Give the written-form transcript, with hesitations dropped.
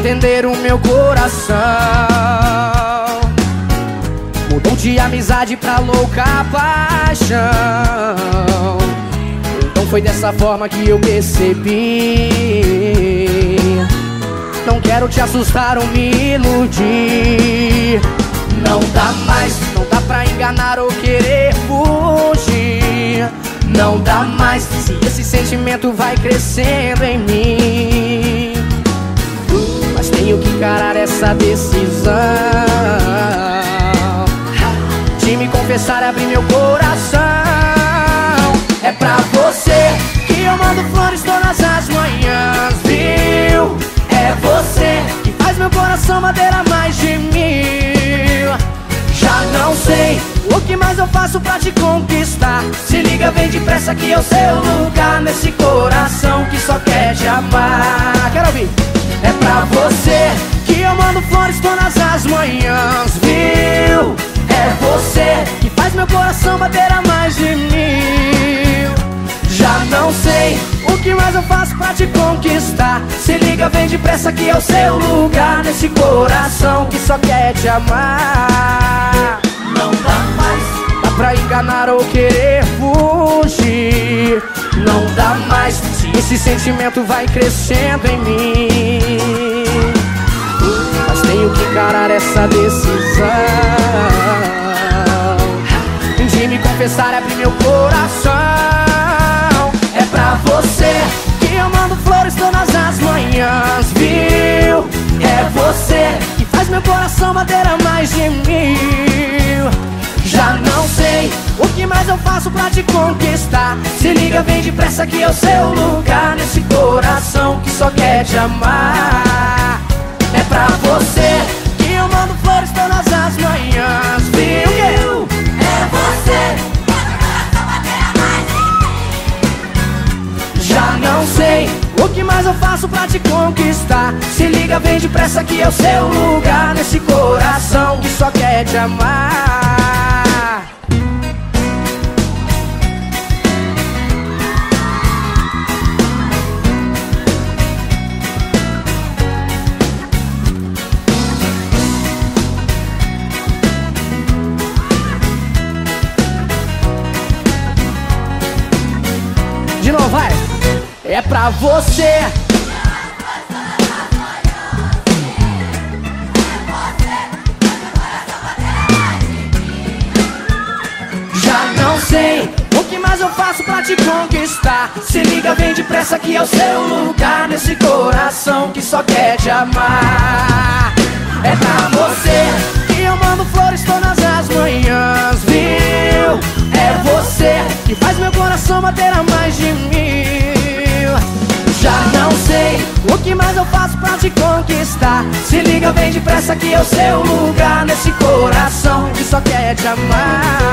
entender o meu coração. Mudou de amizade pra louca paixão. Então foi dessa forma que eu percebi. Não quero te assustar ou me iludir. Não dá mais, não dá pra enganar ou querer fugir. Não dá mais, se esse sentimento vai crescendo em mim. Mas tenho que encarar essa decisão de me confessar e abrir meu coração. É pra você que eu mando flores todas as manhãs, viu? É você que faz meu coração bater a mais de 1000. Já não sei o que mais eu faço pra te conquistar. Se liga, vem depressa que é o seu lugar nesse coração que só quer te amar. Quero ouvir. É pra você que eu mando flores todas as manhãs, viu? É você que faz meu coração bater a mais de 1000. Já não sei o que mais eu faço pra te conquistar. Se liga, vem depressa que é o seu lugar nesse coração que só quer te amar. Não dá mais, dá pra enganar ou querer fugir. Não dá mais, se esse sentimento vai crescendo em mim. Mas tenho que encarar essa decisão de me confessar e abrir meu coração. É pra você que eu mando flores todas as manhãs, viu? É você que faz meu coração bater a mais de 1000. Já não sei o que mais eu faço pra te conquistar. Se liga, vem depressa que é o seu lugar nesse coração que só quer te amar. É pra você que eu mando flores todas as manhãs, viu? É você. Já não sei o que mais eu faço pra te conquistar. Se liga, vem depressa que é o seu lugar nesse coração que só quer te amar. De novo, vai! É pra você. Já não sei o que mais eu faço pra te conquistar. Se liga, vem depressa que é o seu lugar nesse coração que só quer te amar. É pra você que eu mando flores todas as manhãs, viu? É você que faz meu coração bater a mais de 1000. Já não sei o que mais eu faço pra te conquistar. Se liga, vem depressa que é o seu lugar nesse coração que só quer te amar.